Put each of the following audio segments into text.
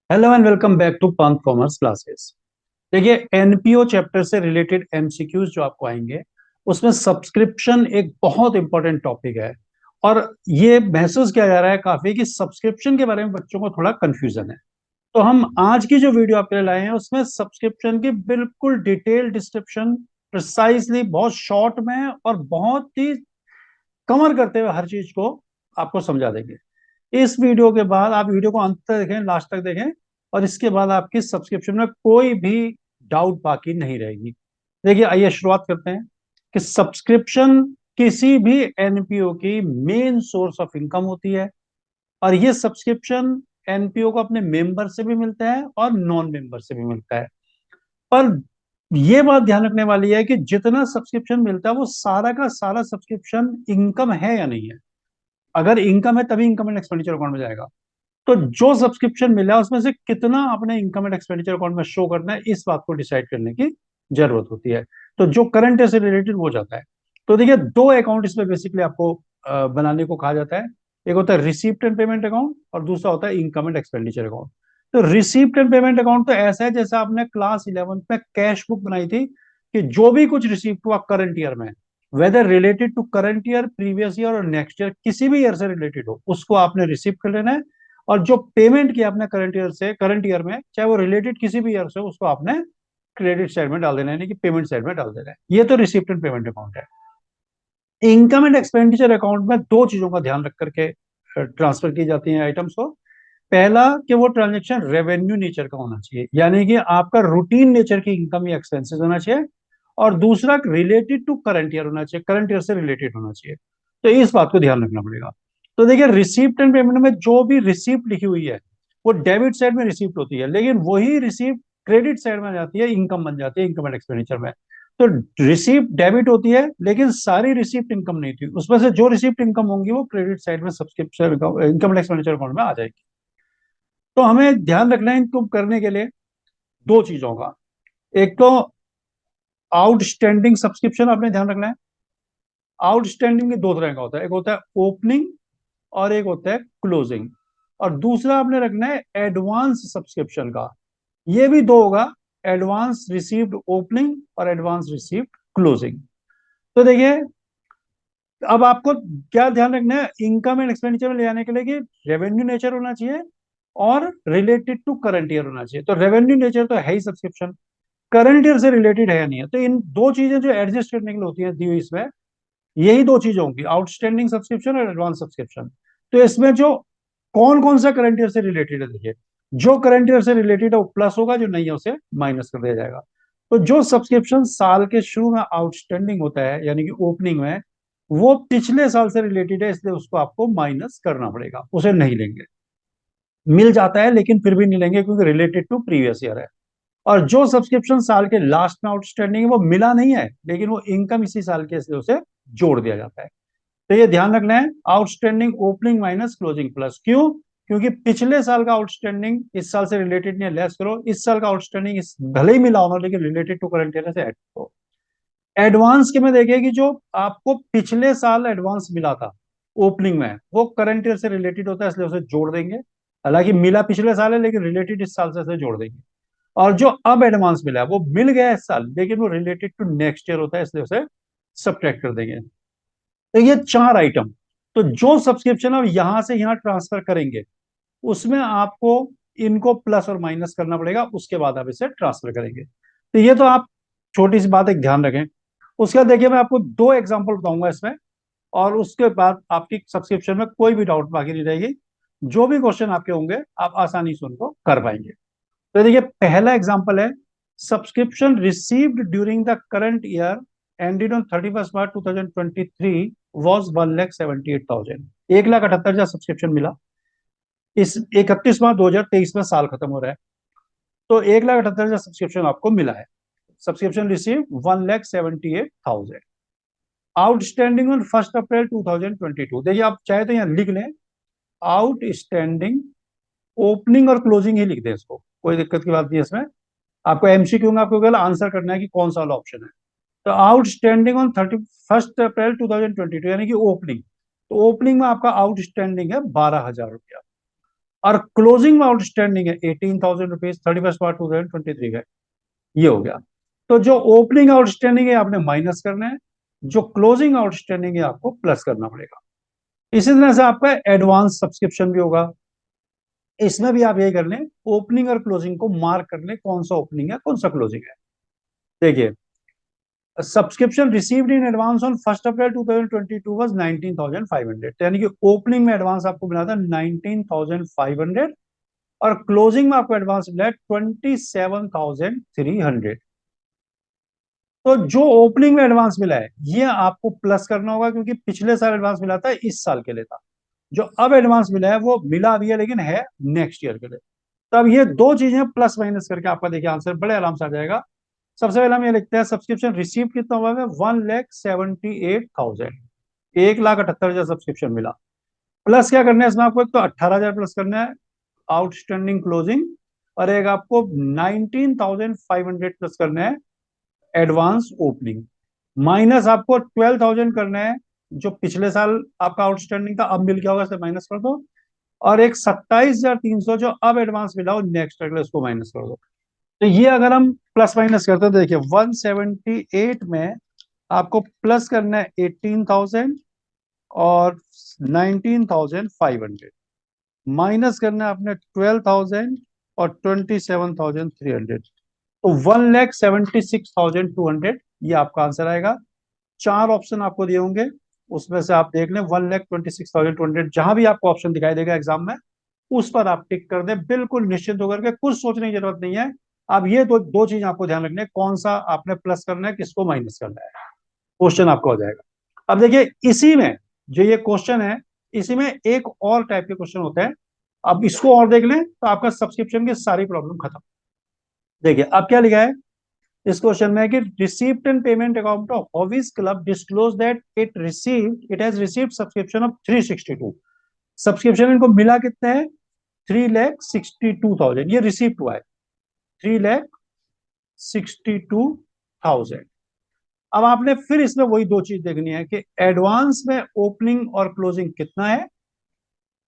Hello and welcome back to Panth commerce classes. देखिए, NPO chapter से related MCQs जो आपको आएंगे उसमें सब्सक्रिप्शन एक बहुत इंपॉर्टेंट टॉपिक है। और ये महसूस किया जा रहा है काफी कि सब्सक्रिप्शन के बारे में बच्चों को थोड़ा कंफ्यूजन है। तो हम आज की जो वीडियो आपके लिए लाए हैं उसमें सब्सक्रिप्शन की बिल्कुल डिटेल डिस्क्रिप्शन, प्रिसाइजली बहुत शॉर्ट में और बहुत ही कवर करते हुए हर चीज को आपको समझा देंगे। इस वीडियो के बाद आप वीडियो को अंत तक देखें, लास्ट तक देखें, और इसके बाद आपकी सब्सक्रिप्शन में कोई भी डाउट बाकी नहीं रहेगी। देखिए, आइए शुरुआत करते हैं कि सब्सक्रिप्शन किसी भी एनपीओ की मेन सोर्स ऑफ इनकम होती है। और ये सब्सक्रिप्शन एनपीओ को अपने मेंबर से भी मिलता है और नॉन मेंबर से भी मिलता है। पर ये बात ध्यान रखने वाली है कि जितना सब्सक्रिप्शन मिलता है वो सारा का सारा सब्सक्रिप्शन इनकम है या नहीं है। अगर इनकम है तभी इनकम एंड एक्सपेंडिचर अकाउंट में जाएगा। तो जो सब्सक्रिप्शन मिला उसमें से कितना अपने इनकम एंड एक्सपेंडिचर अकाउंट में शो करना है, इस बात को डिसाइड करने की जरूरत होती है। तो जो करंट से रिलेटेड हो जाता है। तो देखिए, दो अकाउंट इसमें बेसिकली आपको बनाने को कहा जाता है। एक होता है रिसीप्ट एंड पेमेंट अकाउंट और दूसरा होता है इनकम एंड एक्सपेंडिचर अकाउंट। तो रिसीप्ट एंड पेमेंट अकाउंट तो ऐसा है जैसे आपने क्लास 11th में कैश बुक बनाई थी कि जो भी कुछ रिसीप्ट हुआ करंट ईयर में, whether related to current year, previous year और नेक्स्ट ईयर, किसी भी ईयर से रिलेटेड हो, उसको आपने रिसीव कर लेना है। और जो पेमेंट किया आपने करंट ईयर में, चाहे वो रिलेटेड किसी भी ईयर से, उसको आपने क्रेडिट साइड में डाल देना है, यानी कि पेमेंट साइड में डाल देना है। ये तो रिसिप्ट एंड पेमेंट अकाउंट है। इनकम एंड एक्सपेंडिचर अकाउंट में दो चीजों का ध्यान रख करके ट्रांसफर की जाती हैं आइटम्स को। पहला कि वो ट्रांजेक्शन रेवेन्यू नेचर का होना चाहिए, यानी कि आपका रूटीन नेचर की इनकम या एक्सपेंसेस होना चाहिए। और दूसरा रिलेटेड टू करंट ईयर होना चाहिए, करंट ईयर से रिलेटेड होना चाहिए। तो इस बात को ध्यान रखना पड़ेगा। तो देखिए, रिसिप्ट एंड पेमेंट में जो भी रिसिप्ट लिखी हुई है वो डेबिट साइड में रिसिप्ट होती है, लेकिन वही रिसिप्ट क्रेडिट साइड में जाती है, इनकम बन जाती है इनकम एंड एक्सपेंडिचर में। तो रिसिप्ट डेबिट होती है लेकिन सारी रिसिप्ट इनकम नहीं थी, उसमें से जो रिसिप्ट इनकम होंगी वो क्रेडिट साइड में subscription income and expenditure account में आ जाएगी। तो हमें ध्यान रखना है इनको करने के लिए दो चीजों का। एक तो आउटस्टैंडिंग सब्सक्रिप्शन आपने ध्यान रखना है। आउटस्टैंडिंग के दो तरह का होता है, एक होता है ओपनिंग और एक होता है क्लोजिंग। और दूसरा आपने रखना है एडवांस सब्सक्रिप्शन का। ये भी दो होगा, एडवांस रिसीव्ड ओपनिंग और एडवांस रिसीव्ड क्लोजिंग। तो देखिए, अब आपको क्या ध्यान रखना है इनकम एंड एक्सपेंडिचर में ले आने के लिए कि रेवेन्यू नेचर होना चाहिए और रिलेटेड टू करंट ईयर होना चाहिए। तो रेवेन्यू नेचर तो है ही सब्सक्रिप्शन, करंट ईयर से रिलेटेड है या नहीं है। तो इन दो चीजें जो एडजस्ट करने के लिए होती है दी हुई इसमें, यही दो चीजें होंगी, आउटस्टैंडिंग सब्सक्रिप्शन और एडवांस सब्सक्रिप्शन। तो इसमें जो कौन कौन सा करंट ईयर से रिलेटेड है, देखिए, जो करंट ईयर से रिलेटेड है वो प्लस होगा, जो नहीं है उसे माइनस कर दिया जाएगा। तो जो सब्सक्रिप्शन साल के शुरू में आउटस्टैंडिंग होता है, यानी कि ओपनिंग में, वो पिछले साल से रिलेटेड है, इसलिए उसको आपको माइनस करना पड़ेगा, उसे नहीं लेंगे। मिल जाता है लेकिन फिर भी नहीं लेंगे क्योंकि रिलेटेड टू प्रीवियस ईयर है। और जो सब्सक्रिप्शन साल के लास्ट में आउटस्टैंडिंग है वो मिला नहीं है लेकिन वो इनकम इसी साल के, इसलिए उसे जोड़ दिया जाता है। तो ये ध्यान रखना है, outstanding opening minus closing plus. क्यों? क्योंकि पिछले साल का आउटस्टैंडिंग इस साल से रिलेटेड नहीं है, लेस करो। इस साल का आउटस्टैंडिंग इस भले ही मिला होना लेकिन रिलेटेड टू करंट ईयर से ऐड करो। एडवांस के में देखिए कि जो आपको पिछले साल एडवांस मिला था ओपनिंग में, वो करंट ईयर से रिलेटेड होता है, इसलिए उसे जोड़ देंगे। हालांकि मिला पिछले साल है लेकिन रिलेटेड इस साल से इसे जोड़ देंगे। और जो अब एडवांस मिला है वो मिल गया इस साल लेकिन वो रिलेटेड टू नेक्स्ट ईयर होता है, इसलिए उसे सब्ट्रैक्ट कर देंगे। तो ये चार आइटम। तो जो सब्सक्रिप्शन आप यहां से यहां ट्रांसफर करेंगे उसमें आपको इनको प्लस और माइनस करना पड़ेगा, उसके बाद आप इसे ट्रांसफर करेंगे। तो ये तो आप छोटी सी बात एक ध्यान रखें। उसके बाद देखिए, मैं आपको दो एग्जांपल बताऊंगा इसमें, और उसके बाद आपकी सब्सक्रिप्शन में कोई भी डाउट बाकी नहीं रहेगी। जो भी क्वेश्चन आपके होंगे आप आसानी से उनको कर पाएंगे। तो देखिए, पहला एग्जांपल है, subscription received during the current year ended on 31 March 2023 was 1,78,000। 1,78,000 subscription मिला इस 31 मार्च 2023 में, साल खत्म हो रहा है। तो 1,78,000 सब्सक्रिप्शन आपको मिला है। Subscription receive 1,78,000। आउटस्टैंडिंग ऑन 1 अप्रैल 2022। देखिए, आप चाहे तो यहाँ लिख लें आउटस्टैंडिंग ओपनिंग और क्लोजिंग ही लिख दें, इसको कोई दिक्कत की बात नहीं है इसमें। आपको एमसीक्यू में आपको केवल आंसर करना है कि कौन सा वाला ऑप्शन है। तो आउटस्टैंडिंग ऑन 31 अप्रैल 2022, यानी कि ओपनिंग। तो ओपनिंग में आपका आउटस्टैंडिंग है 12,000 रुपया। और क्लोजिंग में आउटस्टैंडिंग है 18,000 रुपीज 31 मार्च 2023 का, ये हो गया। तो जो ओपनिंग आउटस्टैंडिंग है आपने माइनस करना है, जो क्लोजिंग आउटस्टैंडिंग है आपको प्लस करना पड़ेगा। इसी तरह से आपका एडवांस सब्सक्रिप्शन भी होगा, इसमें भी आप यही कर लें, ओपनिंग और क्लोजिंग को मार्क कर लें, कौन सा ओपनिंग है कौन सा क्लोजिंग है। देखिए, subscription received in advance on 1 April 2022 was 19,500, यानी कि ओपनिंग में एडवांस आपको मिला था 19,500 और क्लोजिंग में आपको एडवांस मिला है 27,300। तो जो ओपनिंग में एडवांस मिला है ये आपको प्लस करना होगा, क्योंकि पिछले साल एडवांस मिला था, इस साल के लिए था। जो अब एडवांस मिला है वो मिला भी है लेकिन है नेक्स्ट ईयर के लिए। तो अब ये दो चीजें प्लस माइनस करके आपका देखिए आंसर बड़े आराम से आ जाएगा। सबसे पहले हम ये लिखते हैं सब्सक्रिप्शन रिसीव कितना हुआ है, 1,78,000, 1,78,000 सब्सक्रिप्शन मिला। प्लस क्या करना है इसमें आपको, एक तो 18,000 प्लस करना है आउटस्टैंडिंग क्लोजिंग, और एक आपको 19,500 प्लस करना है एडवांस ओपनिंग, माइनस आपको 12,000 करना है जो पिछले साल आपका आउटस्टैंडिंग था, अब मिल गया होगा इसे माइनस कर दो, और एक 27,300 जो अब एडवांस मिला हो नेक्स्ट अगले उसको माइनस कर दो। तो ये अगर हम प्लस माइनस करते हैं तो देखिए 178 में आपको प्लस करना है 18,000 और 19,500, माइनस करना है आपने 12,000 और 27,300, तो 1,76,200 ये आपका आंसर आएगा। चार ऑप्शन आपको दिए होंगे, उसमें से आप देख लें 1,26,200, जहां भी आपको ऑप्शन दिखाई देगा एग्जाम में उस पर आप टिक कर दें, बिल्कुल निश्चिंत होकर के, कुछ सोचने की जरूरत नहीं है। अब ये दो दो चीज आपको ध्यान रखने हैं, कौन सा आपने प्लस करना है किसको माइनस करना है, क्वेश्चन आपका हो जाएगा। अब देखिए इसी में जो ये क्वेश्चन है, इसी में एक और टाइप के क्वेश्चन होते हैं। अब इसको और देख लें तो आपका सब्सक्रिप्शन की सारी प्रॉब्लम खत्म। देखिए अब क्या लिखा है इस क्वेश्चन में कि receipt and payment account of hobbies club disclose that it has received subscription of 362। Subscription इनको मिला कितना है, 3,62,000, ये रिसीप्ट हुआ है 3,62,000। अब आपने फिर इसमें वही दो चीज देखनी है कि एडवांस में ओपनिंग और क्लोजिंग कितना है,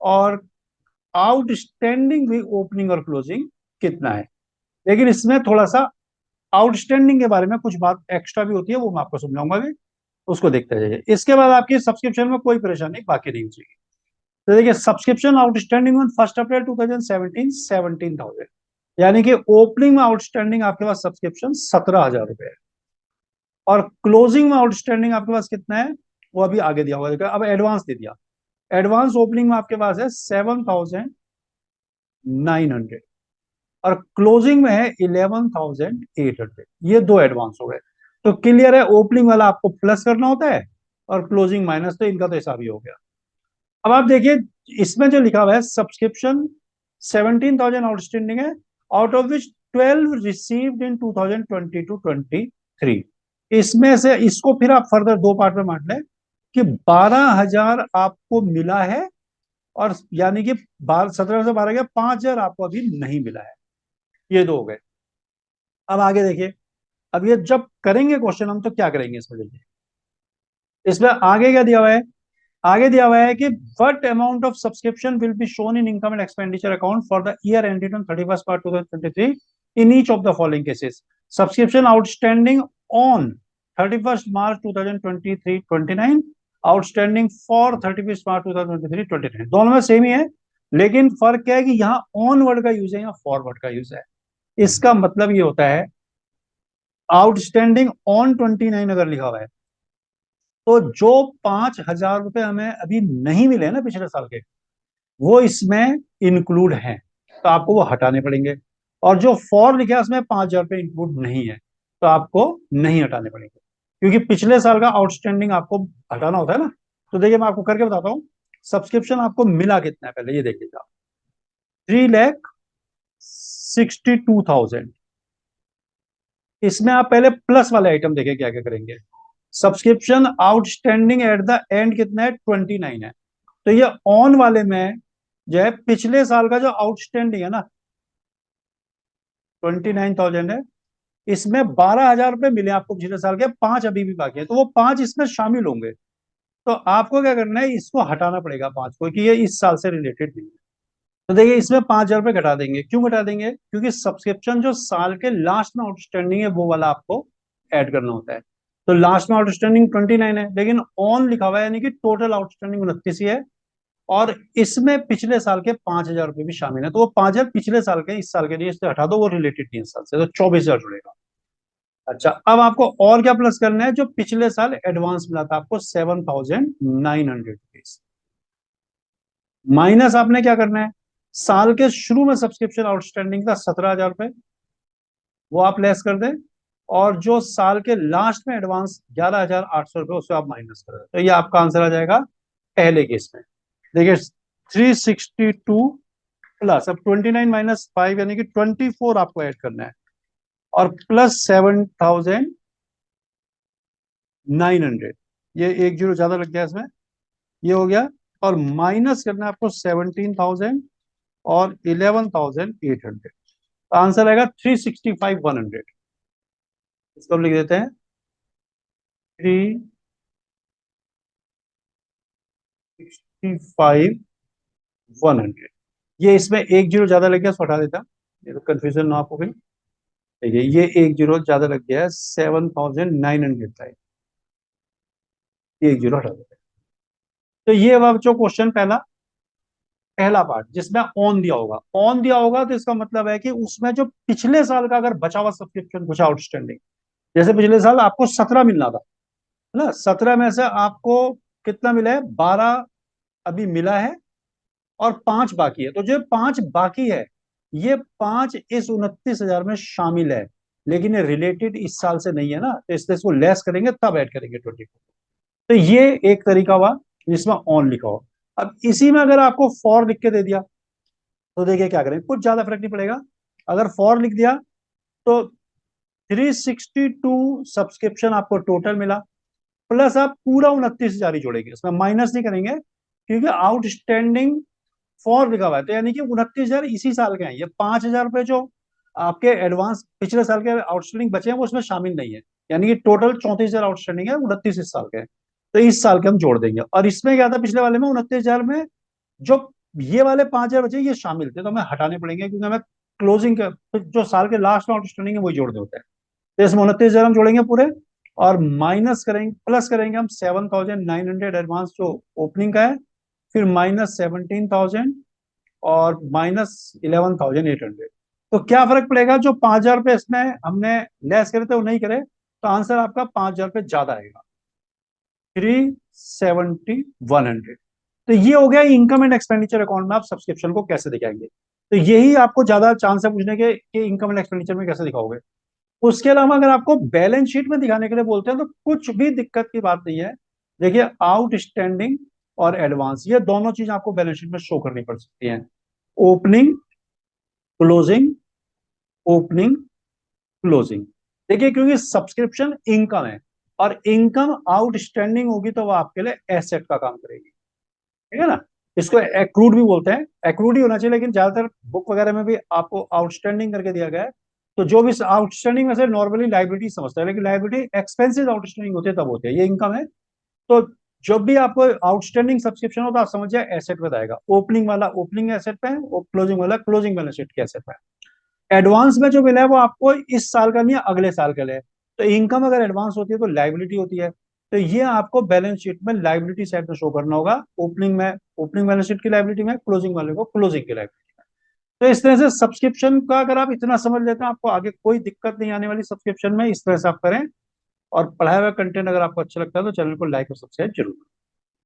और आउटस्टैंडिंग भी ओपनिंग और क्लोजिंग कितना है। लेकिन इसमें थोड़ा सा आउटस्टैंडिंग के बारे में कुछ बात एक्स्ट्रा भी होती है, वो मैं आपको समझाऊंगा भी, उसको देखते जाइए। इसके बाद आपकी सब्सक्रिप्शन में कोई परेशानी बाकी नहीं चाहिए। तो देखिए सब्सक्रिप्शन आउटस्टैंडिंग ऑन 1 अप्रैल 2017 17,000, यानी कि ओपनिंग में आउटस्टैंडिंग आपके पास सब्सक्रिप्शन 17,000 रुपए है, और क्लोजिंग में आउटस्टैंडिंग आपके पास कितना है वो अभी आगे दिया हुआ है, अब एडवांस दे दिया। एडवांस ओपनिंग में आपके पास है 7,900 और क्लोजिंग में है 11,800, ये दो एडवांस हो गए। तो क्लियर है, ओपनिंग वाला आपको प्लस करना होता है और क्लोजिंग माइनस, तो इनका तो हिसाब ही हो गया। अब आप देखिए इसमें जो लिखा हुआ है सब्सक्रिप्शन 17,000 आउटस्टैंडिंग है, out of which 12 received in 2022-23। इसमें से इसको फिर आप फर्दर दो पार्ट में बांट लें कि 12,000 आपको मिला है, और यानी कि 17 से 12 गया, 5,000 आपको अभी नहीं मिला है, ये दो हो गए। अब आगे देखिए, अब ये जब करेंगे क्वेश्चन हम तो क्या करेंगे इसमें, देखिए इसमें आगे क्या दिया हुआ है, आगे दिया हुआ है कि what amount of subscription will be shown in income and expenditure account for the year ended on 31 March 2023 in each of the following cases. Subscription outstanding on 31 March 2023 29, outstanding for 31 मार्च 2023 29, दोनों में सेम ही है, लेकिन फर्क क्या है कि यहाँ on word का यूज है या फॉरवर्ड का यूज है। इसका मतलब ये होता है आउटस्टैंडिंग ऑन 29 अगर लिखा हुआ है तो जो 5,000 रुपए हमें अभी नहीं मिले ना पिछले साल के, वो इसमें इंक्लूड हैं, तो आपको वो हटाने पड़ेंगे। और जो फॉर लिखा है उसमें 5,000 रुपए इंक्लूड नहीं है, तो आपको नहीं हटाने पड़ेंगे, क्योंकि पिछले साल का आउटस्टैंडिंग आपको हटाना होता है ना। तो देखिए मैं आपको करके बताता हूँ, सब्सक्रिप्शन आपको मिला कितना है पहले ये देखिएगा, 3,62,000। इसमें आप पहले प्लस वाले आइटम देखें क्या क्या करेंगे। Subscription outstanding at the end कितना है, 29 है, तो ये ऑन वाले में जो है पिछले साल का जो आउटस्टैंडिंग है ना 29,000 है, इसमें 12,000 रुपए मिले आपको पिछले साल के, पांच अभी भी बाकी है, तो वो पांच इसमें शामिल होंगे। तो आपको क्या करना है, इसको हटाना पड़ेगा पांच को, कि ये इस साल से रिलेटेड नहीं है। तो देखिए इसमें 5,000 रुपये घटा देंगे। क्यों घटा देंगे? क्योंकि सब्सक्रिप्शन जो साल के लास्ट में आउटस्टैंडिंग है वो वाला आपको ऐड करना होता है। तो लास्ट में आउटस्टैंडिंग 29 है, लेकिन ऑन लिखा हुआ है, यानी कि टोटल आउटस्टैंडिंग 29 ही है। और इसमें पिछले साल के 5,000 रुपये भी शामिल है। तो वो 5,000 पिछले साल के, इस साल के लिए इससे हटा दो, वो रिलेटेड नहीं है इस साल से, तो 24,000 जुड़ेगा। अच्छा, अब आपको और क्या प्लस करना है? जो पिछले साल एडवांस मिला था आपको 7,900 रुपीज, माइनस आपने क्या करना है? साल के शुरू में सब्सक्रिप्शन आउटस्टैंडिंग था 17,000 रुपये, वो आप लेस कर दें। और जो साल के लास्ट में एडवांस 11,800 रुपये, उससे आप माइनस कर दें। तो ये आपका आंसर आ जाएगा पहले केस में। देखिए 362 प्लस, अब 29 - 5 यानी कि 24 आपको ऐड करना है, और प्लस 7,900, ये एक जीरो ज्यादा लग गया इसमें, ये हो गया। और माइनस करना है आपको 17,000 और 11,800। आंसर आएगा 365,100। इसको हम लिख देते हैं 365,100। ये इसमें एक जीरो ज्यादा लग गया, इसको हटा देता, ये तो कंफ्यूजन ना आपको कहीं। देखिए ये एक जीरो ज्यादा लग गया है, 7,900 था, ये एक जीरो हटा देते हैं। तो ये अब जो क्वेश्चन पहला पहला पार्ट जिसमें ऑन दिया होगा, ऑन दिया होगा तो इसका मतलब है कि उसमें जो पिछले साल का अगर बचा हुआ सब्सक्रिप्शन कुछ आउटस्टैंडिंग, जैसे पिछले साल आपको 17 मिलना था, है ना, 17 में से आपको कितना मिला है? 12 अभी मिला है, और 5 बाकी है। तो जो 5 बाकी है, ये 5 इस 29,000 में शामिल है, लेकिन ये रिलेटेड इस साल से नहीं है ना, तो इसलिए इसको लेस करेंगे तब ऐड करेंगे 24। तो ये एक तरीका हुआ जिसमें ऑन लिखा हो। अब इसी में अगर आपको फॉर लिख के दे दिया, तो देखिए क्या करें, कुछ ज्यादा फर्क नहीं पड़ेगा। अगर फॉर लिख दिया तो 362 सब्सक्रिप्शन आपको टोटल मिला, प्लस आप पूरा 29,000 ही जोड़ेंगे, इसमें माइनस नहीं करेंगे, क्योंकि आउटस्टैंडिंग फॉर लिखा हुआ है। तो यानी कि 29,000 इसी साल के हैं, ये 5,000 रुपए जो आपके एडवांस पिछले साल के आउटस्टैंडिंग बचे हैं वो उसमें शामिल नहीं है। यानी कि टोटल 34,000 आउटस्टैंडिंग है, 29 इस साल के हैं। तो इस साल के हम जोड़ देंगे। और इसमें क्या था? पिछले वाले में 29,000 में जो ये वाले 5,000 बचे ये शामिल थे, तो हमें हटाने पड़ेंगे, क्योंकि हमें क्लोजिंग का तो जो साल के लास्ट में आउटस्टैंडिंग है वही जोड़ने होते हैं। तो इसमें 29,000 हम जोड़ेंगे पूरे, और माइनस करेंगे, प्लस करेंगे हम 7,900 एडवांस जो ओपनिंग का है, फिर माइनस 17,000, और माइनस 11,800। तो क्या फर्क पड़ेगा? जो 5,000 रुपये इसमें हमने लेस करे थे वो नहीं करे, तो आंसर आपका 5,000 रुपये ज्यादा आएगा, 371,100। तो ये हो गया इनकम एंड एक्सपेंडिचर अकाउंट में आप सब्सक्रिप्शन को कैसे दिखाएंगे। तो यही आपको ज्यादा चांस है पूछने के कि इनकम एंड एक्सपेंडिचर में कैसे दिखाओगे। उसके अलावा अगर आपको बैलेंस शीट में दिखाने के लिए बोलते हैं तो कुछ भी दिक्कत की बात नहीं है। देखिए आउटस्टैंडिंग और एडवांस, ये दोनों चीज आपको बैलेंस शीट में शो करनी पड़ सकती है। Opening, closing, opening, closing. देखिए क्योंकि सब्सक्रिप्शन इनकम है, और इनकम आउटस्टैंडिंग होगी तो वो आपके लिए एसेट का काम करेगी, ठीक है ना। इसको एक्रूड भी बोलते हैं, एक्रूड ही होना चाहिए, लेकिन ज्यादातर बुक वगैरह में भी आपको आउटस्टैंडिंग करके दिया गया है। तो जो भी आउटस्टैंडिंग में से नॉर्मली लाइबिलिटी समझता है, लेकिन लाइबिलिटी एक्सपेंसेस आउटस्टैंडिंग होते हैं तब होते हैं, ये इनकम है। तो जब भी आपको आउटस्टैंडिंग सब्सक्रिप्शन हो तो आप समझ जाए एसेट में आएगा। ओपनिंग वाला ओपनिंग एसेट पे है, और क्लोजिंग वाला क्लोजिंग बैलेंस शीट के एसेट पे है। एडवांस में जो मिला है वो आपको इस साल का नहीं है, अगले साल के लिए। तो इनकम अगर एडवांस होती है तो लाइबिलिटी होती है, तो ये आपको बैलेंस शीट में लाइबिलिटी साइड में शो करना होगा। ओपनिंग में ओपनिंग बैलेंस शीट की लाइबिलिटी में, क्लोजिंग वाले को क्लोजिंग की लाइबिलिटी में। तो इस तरह से सब्सक्रिप्शन का अगर आप इतना समझ लेते हैं, आपको आगे कोई दिक्कत नहीं आने वाली सब्सक्रिप्शन में। इस तरह से आप करें। और पढ़ाया हुआ कंटेंट अगर आपको अच्छा लगता है तो चैनल को लाइक और सब्सक्राइब जरूर करें।